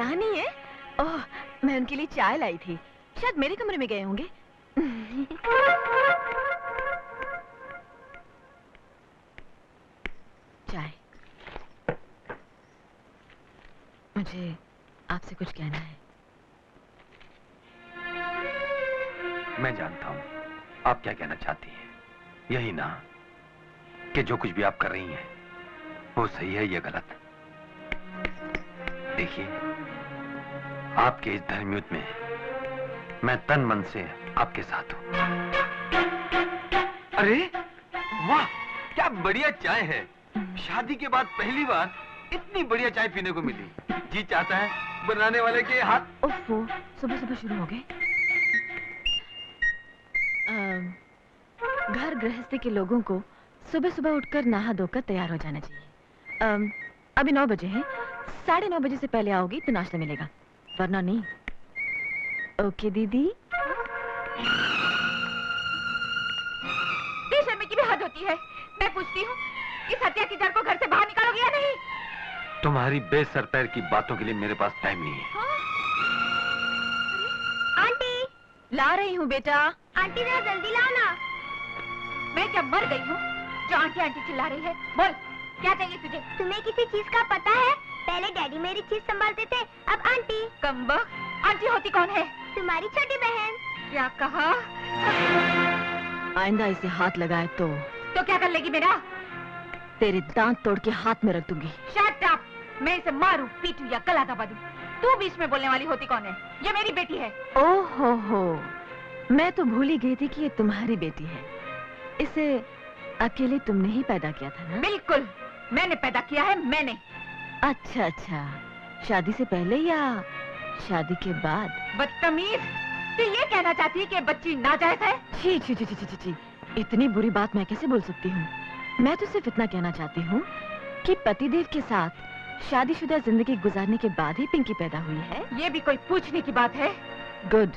यहाँ नहीं है? ओह, मैं उनके लिए चाय लाई थी, शायद मेरे कमरे में गए होंगे। चाय। मुझे आपसे कुछ कहना है। मैं जानता हूं आप क्या कहना चाहती हैं। यही ना कि जो कुछ भी आप कर रही हैं वो सही है या गलत। देखिए, आपके इस धर्मयुद्ध में मैं तन मन से आपके साथ हूं। अरे वाह, क्या बढ़िया चाय है। शादी के बाद पहली बार इतनी बढ़िया चाय पीने को मिली। जी चाहता है बनाने वाले के हाथ। ओफो, सुबह सुबह शुरू हो गए। घर गृहस्थी के लोगों को सुबह सुबह उठकर नहा धोकर तैयार हो जाना चाहिए। अभी 9 बजे हैं, 9:30 बजे से पहले आओगी तो नाश्ता मिलेगा, वरना नहीं। ओके दीदी। बेशर्मी की भी हद होती है। मैं पूछती हूँ, इस हत्या की जड़ को घर से बाहर निकालोगे या नहीं? तुम्हारी बेसर पैर की बातों के लिए मेरे पास टाइम नहीं है। आंटी, ला रही हूँ बेटा। आंटी जरा जल्दी लाओ ना। मैं क्या मर गई हूँ जो आंटी आंटी चिल्ला रही है? बोल, क्या चाहिए तुझे? तुम्हें किसी चीज का पता है? पहले डैडी मेरी चीज संभालते थे, अब आंटी। कमबख्त, आंटी होती कौन है? तुम्हारी छोटी बहन। क्या कहा? आइंदा इसे हाथ लगाए तो क्या कर लेगी मेरा? तेरे दांत तोड़ के हाथ में रख दूंगी। Shut up! मैं इसे मारूं, पीटूं या गला दबा दूं। तू बीच में बोलने वाली होती कौन है? ये मेरी बेटी है। ओहो हो, मैं तो भूल ही गई थी कि ये तुम्हारी बेटी है। इसे अकेले तुमने ही पैदा किया था ना? बिल्कुल, मैंने पैदा किया है, मैंने। अच्छा अच्छा, शादी से पहले या शादी के बाद? बदतमीज, तू ये कहना चाहती है कि बच्ची नाजायज है? छी छी छी छी छी छी, इतनी बुरी बात मैं कैसे बोल सकती हूँ? मैं तो सिर्फ इतना कहना चाहती हूँ कि पतिदेव के साथ शादीशुदा जिंदगी गुजारने के बाद ही पिंकी पैदा हुई है। ये भी कोई पूछने की बात है? गुड।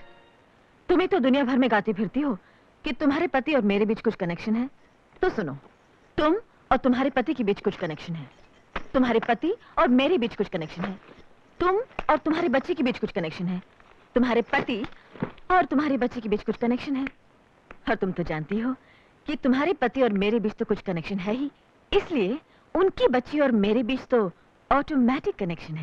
तुम्हें तो दुनिया भर में गाती फिरती हो कि तुम्हारे पति और मेरे बीच कुछ कनेक्शन है। तो सुनो, तुम और तुम्हारे पति के बीच कुछ कनेक्शन है, तुम्हारे पति और मेरे बीच कुछ कनेक्शन है, तुम और तुम्हारे बच्चे के बीच कुछ कनेक्शन है, तुम्हारे पति और तुम्हारे बच्चे के बीच कुछ कनेक्शन है। और तुम तो जानती हो कि तुम्हारे पति और मेरे बीच तो कुछ कनेक्शन है ही, इसलिए उनकी बच्ची और मेरे बीच तो ऑटोमेटिक कनेक्शन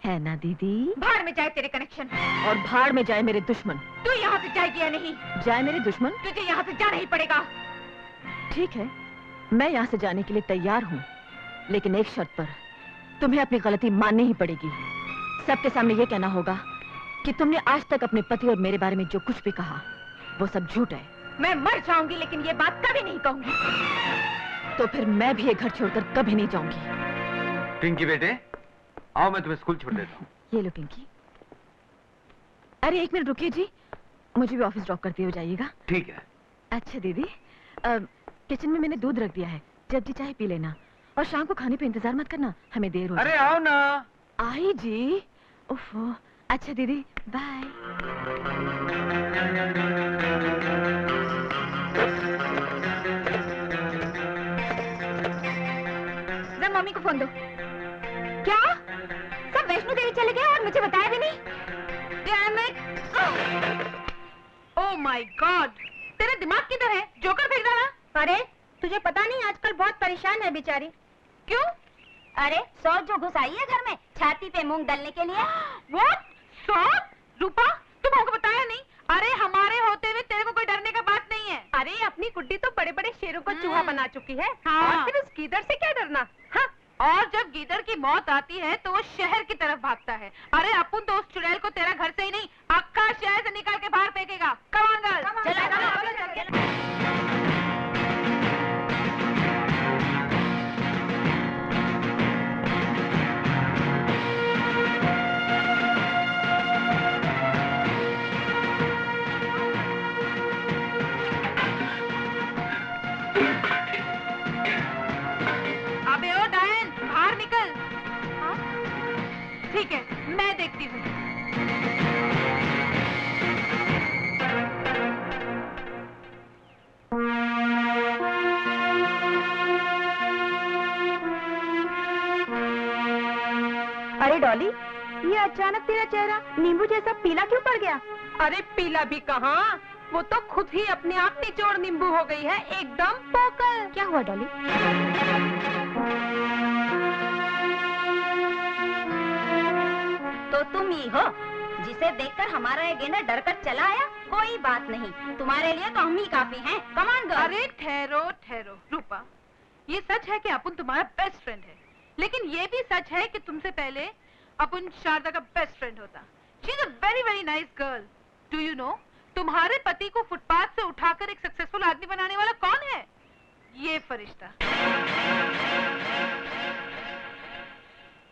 है ना दीदी? भाड़ में जाए तेरे कनेक्शन। और भाड़ में जाए मेरे दुश्मन। तू यहाँ से जाएगी या नहीं? जाए मेरे दुश्मन? तुझे यहाँ से जाना ही पड़ेगा। ठीक है, मैं यहाँ से जाने के लिए तैयार हूँ, लेकिन एक शर्त पर। तुम्हें अपनी गलती माननी ही पड़ेगी। सबके सामने ये कहना होगा कि तुमने आज तक अपने पति और मेरे बारे में जो कुछ भी कहा वो सब झूठ है। मैं मर जाऊंगी लेकिन ये बात कभी नहीं कहूंगी। तो फिर मैं भी ये घर छोड़कर कभी नहीं जाऊंगी। पिंकी बेटे, आओ मैं तुम्हें स्कूल छोड़ देता हूँ। ये लो पिंकी। अरे 1 मिनट रुकिए जी, मुझे भी ऑफिस ड्रॉप करते हो जाइएगा। ठीक है। अच्छा दीदी, किचन में मैंने दूध रख दिया है, जल्दी चाय पी लेना और शाम को खाने पे इंतजार मत करना, हमें देर हो जाए। अरे आओ ना। आई जी। ओफो, अच्छा दीदी, बाय। मम्मी को फोन दो। क्या? सब वैष्णो देवी चले गए और मुझे बताया भी नहीं? Damn it! Oh my God! तेरा दिमाग किधर है? जोकर फेंक डाला? अरे तुझे पता नहीं, आजकल बहुत परेशान है बेचारी। क्यों? अरे सौर जो घुस आई है घर में छाती पे मूंग डालने के लिए। What? सौर? रूपा, तुम हमको बताया नहीं? अरे हमारे होते हुए तेरे को कोई डरने का बात नहीं है। अरे अपनी गुड्डी तो बड़े बड़े शेरों को चूहा बना चुकी है। हाँ। और फिर उस गीदड़ से क्या डरना? हाँ। और जब गीदड़ की मौत आती है तो वो शहर की तरफ भागता है। अरे अपुन तो उस चुड़ैल को तेरा घर से ही नहीं, अक्का शहर से निकाल के बाहर फेंकेगा। Come on girl, चला। अबे ओ डायन, बाहर निकल। हाँ? ठीक है, मैं देखती हूँ। अचानक तेरा चेहरा नींबू जैसा पीला क्यों पड़ गया? अरे पीला भी कहाँ, वो तो खुद ही अपने आप निचोड़ नींबू हो गई है, एकदम पोकल। क्या हुआ डॉली? तो तुम ही हो जिसे देखकर हमारा ये गेंडा डर कर चला आया। कोई बात नहीं, तुम्हारे लिए तो हम ही काफी हैं। Come on girl. अरे ठहरो ठहरो रूपा, ये सच है कि अपुन तुम्हारा बेस्ट फ्रेंड है, लेकिन ये भी सच है कि तुमसे पहले अपुन शारदा का बेस्ट फ्रेंड होता। She is a very very nice girl. Do you know, तुम्हारे पति को फुटपाथ से उठाकर एक सक्सेसफुल आदमी बनाने वाला कौन है? ये फरिश्ता।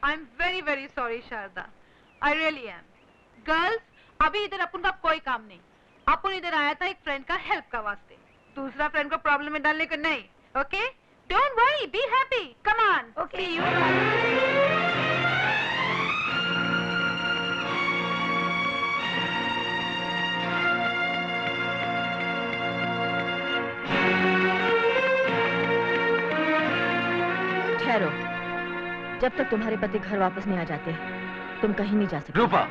I am very very sorry Sharda, I really am. Girls, अभी इधर अपुन का कोई काम नहीं। अपुन इधर आया था एक फ्रेंड का हेल्प का वास्ते, दूसरा फ्रेंड को प्रॉब्लम में डालने को नहीं। Okay, don't worry, be happy, come on. Okay, see you. ठहरो, जब तक तुम्हारे पति घर वापस नहीं आ जाते तुम कहीं नहीं जा सकते। रूपा,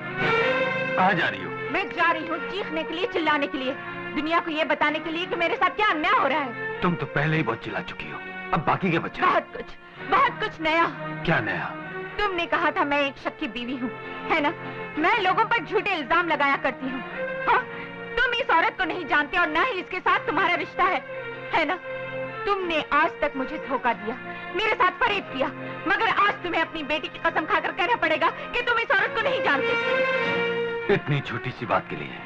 कहाँ जा रही हो? मैं जा रही हूँ चीखने के लिए, चिल्लाने के लिए, दुनिया को ये बताने के लिए कि मेरे साथ क्या अन्याय हो रहा है। तुम तो पहले ही बहुत चिल्ला चुकी हो, अब बाकी के बच्चे। बहुत कुछ नया। क्या नया? तुमने कहा था मैं एक शक की बीवी हूँ, है ना? मैं लोगों पर झूठे इल्जाम लगाया करती हूँ। हाँ? तुम इस औरत को नहीं जानते और न ही इसके साथ तुम्हारा रिश्ता है ना? तुमने आज तक मुझे धोखा दिया, मेरे साथ फरेब किया, मगर आज तुम्हें अपनी बेटी की कसम खाकर कहना पड़ेगा कि तुम इस औरत को नहीं जानते। इतनी छोटी सी बात के लिए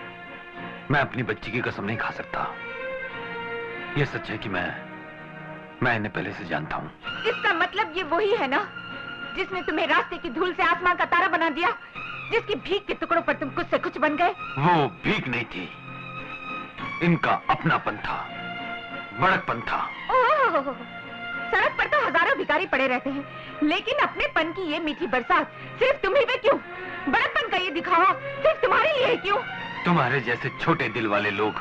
मैं अपनी बच्ची की कसम नहीं खा सकता। ये सच है कि मैं इन्हें पहले से जानता हूँ। इसका मतलब ये वही है ना जिसने तुम्हें रास्ते की धूल से आसमान का तारा बना दिया, जिसकी भीख के टुकड़ों पर तुम कुछ से कुछ बन गए। वो भीख नहीं थी, इनका अपनापन था, बड़कपन था। ओह, सड़क पर तो हजारों भिखारी पड़े रहते हैं, लेकिन अपनेपन की ये मीठी बरसात सिर्फ तुम्ही पे क्यों? बड़कपन का ये दिखावा सिर्फ तुम्हारे लिए क्यों? तुम्हारे जैसे छोटे दिल वाले लोग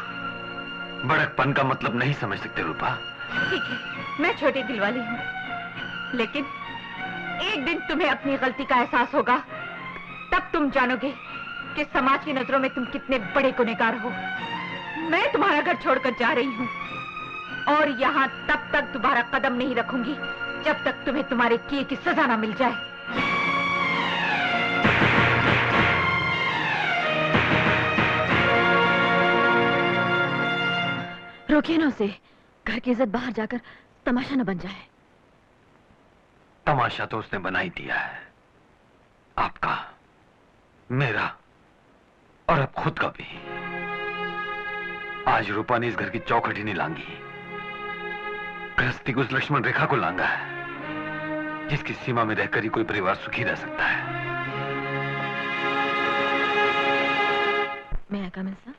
बड़कपन का मतलब नहीं समझ सकते रूपा। ठीक है, मैं छोटे दिल वाली हूँ, लेकिन एक दिन तुम्हें अपनी गलती का एहसास होगा, तब तुम जानोगे कि समाज की नजरों में तुम कितने बड़े गुनहगार हो। मैं तुम्हारा घर छोड़कर जा रही हूँ और यहाँ तब तक दोबारा कदम नहीं रखूंगी जब तक तुम्हें तुम्हारे किए की सजा ना मिल जाए। रोकिए ना उसे, घर की इज्जत बाहर जाकर तमाशा न बन जाए। तमाशा तो उसने बना ही दिया है, आपका, मेरा और अब खुद का भी। आज रूपा ने इस घर की चौखट ही नहीं लांगी, गृहस्थी को उस लक्ष्मण रेखा को लांगा है जिसकी सीमा में रहकर ही कोई परिवार सुखी रह सकता है। मैं come in sir?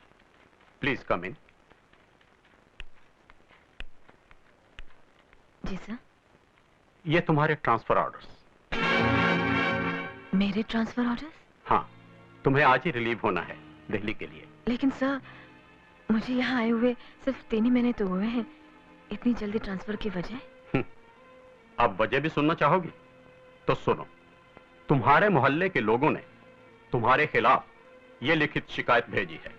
Please come in. जी सर। ये तुम्हारे ट्रांसफर ऑर्डर्स। मेरे ट्रांसफर ऑर्डर्स? हाँ, तुम्हें आज ही रिलीव होना है दिल्ली के लिए। लेकिन सर, मुझे यहाँ आए हुए सिर्फ 3 ही महीने तो हुए हैं, इतनी जल्दी ट्रांसफर की वजह? अब वजह भी सुनना चाहोगी तो सुनो। तुम्हारे मोहल्ले के लोगों ने तुम्हारे खिलाफ ये लिखित शिकायत भेजी है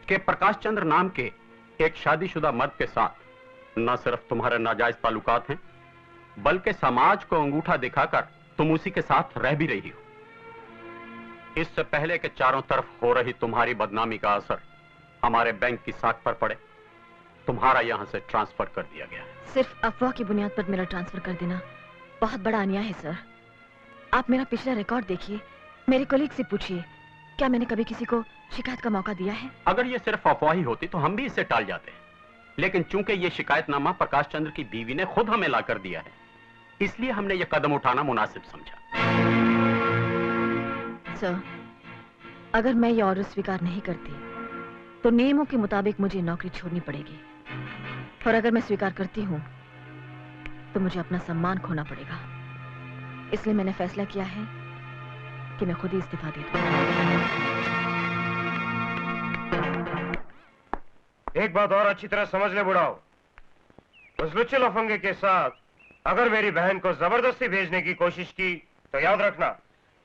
कि प्रकाश चंद्र नाम के एक शादीशुदा मर्द के साथ न सिर्फ तुम्हारे नाजायज ताल्लुकात हैं, बल्कि समाज को अंगूठा दिखाकर तुम उसी के साथ रह भी रही हो। इससे पहले कि चारों तरफ हो रही तुम्हारी बदनामी का असर हमारे बैंक की साख पर पड़े, तुम्हारा यहां से ट्रांसफर कर दिया गया। सिर्फ अफवाह की बुनियाद पर मेरा ट्रांसफर कर देना बहुत बड़ा अन्याय है सर। आप मेरा पिछला रिकॉर्ड देखिए, मेरे कलीग से पूछिए, क्या मैंने कभी किसी को शिकायत का मौका दिया है? अगर ये सिर्फ अफवाह ही होती तो हम भी इसे टाल जाते, लेकिन चूंकि ये शिकायतनामा प्रकाश चंद्र की बीवी ने खुद हमें लाकर दिया है, इसलिए हमने ये कदम उठाना मुनासिब समझा। सर, अगर मैं ये ऑर्डर स्वीकार नहीं करती तो नियमों के मुताबिक मुझे नौकरी छोड़नी पड़ेगी, और अगर मैं स्वीकार करती हूँ तो मुझे अपना सम्मान खोना पड़ेगा। इसलिए मैंने फैसला किया है कि मैं खुद ही इस्तीफा दे दूं। एक बात और अच्छी तरह समझ ले बुढ़ाओ, उस लुच्चे लफंगे के साथ अगर मेरी बहन को जबरदस्ती भेजने की कोशिश की तो याद रखना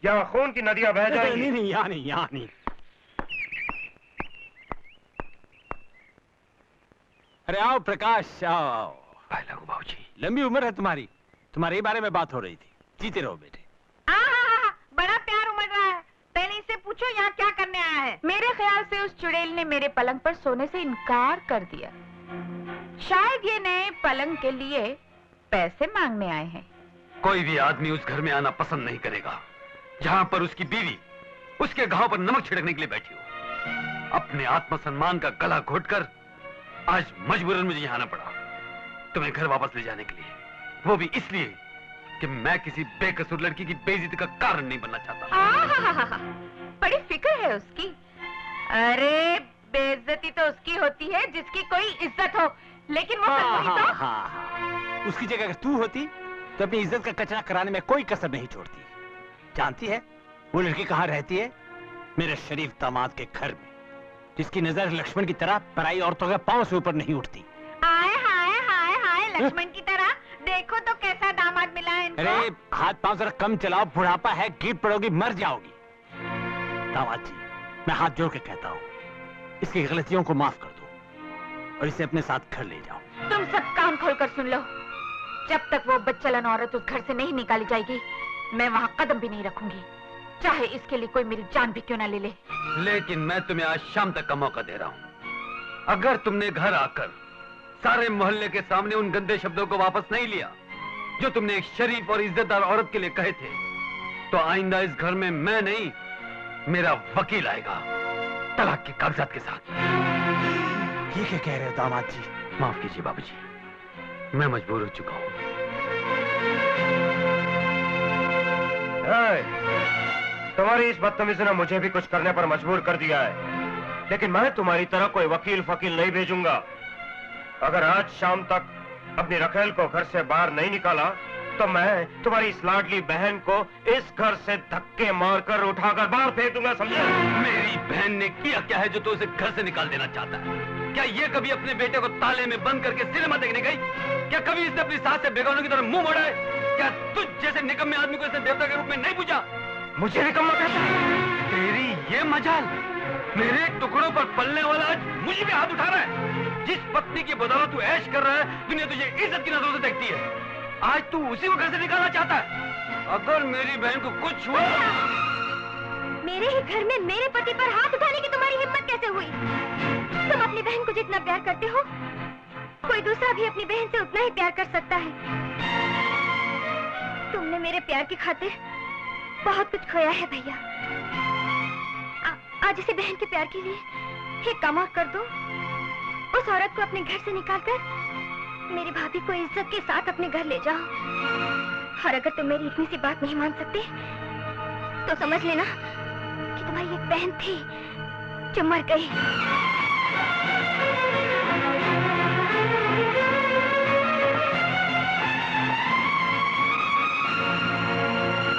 यहाँ खून की नदियां बह जाएंगी। नहीं नहीं, यहाँ नहीं, यहाँ नहीं। अरे आओ प्रकाश, आओ। लागू बाबूजी। लंबी उम्र है तुम्हारी, तुम्हारे ही बारे में बात हो रही थी। जीते रहो बेटे। बड़ा प्यार उमड़ रहा है। पहले इससे पूछो यहाँ क्या करने आया है। मेरे ख्याल से उस चुड़ैल ने मेरे पलंग पर सोने से इनकार कर दिया। शायद ये नए पलंग के लिए पैसे मांगने आए हैं। कोई भी आदमी उस घर में आना पसंद नहीं करेगा जहाँ पर उसकी बीवी उसके घाव पर नमक छिड़कने के लिए बैठी हो। अपने आत्मसम्मान का गला घोटकर आज मजबूरन मुझे यहाँ आना पड़ा तुम्हें घर वापस ले जाने के लिए, वो भी इसलिए कि मैं किसी बेकसूर लड़की की बेइज्जती का कारण नहीं बनना चाहता। बड़ी फिक्र है उसकी। अरे बेइज्जती तो उसकी होती है जिसकी कोई इज्जत हो, लेकिन वो तो उसकी जगह अगर तू होती तो अपनी इज्जत का कचरा कराने में कोई कसर नहीं छोड़ती। जानती है वो लड़की कहाँ रहती है? मेरे शरीफ दामाद के घर में, जिसकी नजर लक्ष्मण की तरह पराई औरतों के पांव से ऊपर नहीं उठती। हाय हाय हाय हाय, लक्ष्मण की तरह। देखो तो कैसा दामाद मिला है इनको। अरे हाथ पांव जरा कम चलाओ, बुढ़ापा है, गिर पड़ोगी, मर जाओगी। दामाद जी, मैं हाथ जोड़ के कहता हूँ, इसकी गलतियों को माफ कर दो और इसे अपने साथ घर ले जाओ। तुम सब कान खोलकर सुन लो। जब तक वो बदचलन औरत उस घर से नहीं निकाली जाएगी, मैं वहाँ कदम भी नहीं रखूंगी, चाहे इसके लिए कोई मेरी जान भी क्यों ना ले ले। लेकिन मैं तुम्हें आज शाम तक का मौका दे रहा हूँ। अगर तुमने घर आकर सारे मोहल्ले के सामने उन गंदे शब्दों को वापस नहीं लिया जो तुमने एक शरीफ और इज्जतदार औरत के लिए कहे थे, तो आइंदा इस घर में मैं नहीं, मेरा वकील आएगा तलाक के कागजात के साथ। ये क्या कह रहे हो दामाद जी? माफ कीजिए बाबूजी, मैं मजबूर हो चुका हूँ। तुम्हारी इस बदतमीजी ने मुझे भी कुछ करने पर मजबूर कर दिया है, लेकिन मैं तुम्हारी तरह कोई वकील फकील नहीं भेजूंगा। अगर आज शाम तक अपनी रखेल को घर से बाहर नहीं निकाला तो मैं तुम्हारी इस लाडली बहन को इस घर से धक्के मारकर उठाकर बाहर फेंक दूंगा, समझे? मेरी बहन ने किया क्या है जो तो उसे घर से निकाल देना चाहता है? क्या ये कभी अपने बेटे को ताले में बंद करके सिनेमा देखने गई? क्या कभी इसने अपनी सास से बेगानों की तरफ मुंह मोड़ा है? क्या तुझ जैसे निकम्मे आदमी को इसने देवता के रूप में नहीं पूछा? मुझे निकम्मा कहता है? तेरी ये मजाल, मेरे टुकड़ों पर पलने वाला आज मुझे भी हाथ उठा रहा है। जिस पत्नी की बदौलत तू ऐश कर रहा है, दुनिया तुझे इज्जत की नजरों से देखती है, आज तू उसी को घर से निकालना चाहता है। अगर मेरी बहन को कुछ हुआ, मेरे ही घर में मेरे पति पर हाथ उठाने की तुम्हारी हिम्मत कैसे हुई? तुम अपनी बहन को जितना प्यार करते हो, कोई दूसरा भी अपनी बहन से उतना ही प्यार कर सकता है। तुमने मेरे प्यार की खातिर बहुत कुछ खोया है भैया। आज इसे बहन के प्यार के लिए एक काम कर दो, उस औरत को अपने घर से निकालकर मेरी भाभी को इज्जत के साथ अपने घर ले जाओ। और अगर तुम मेरी इतनी सी बात नहीं मान सकते तो समझ लेना कि तुम्हारी एक बहन थी जो मर गई।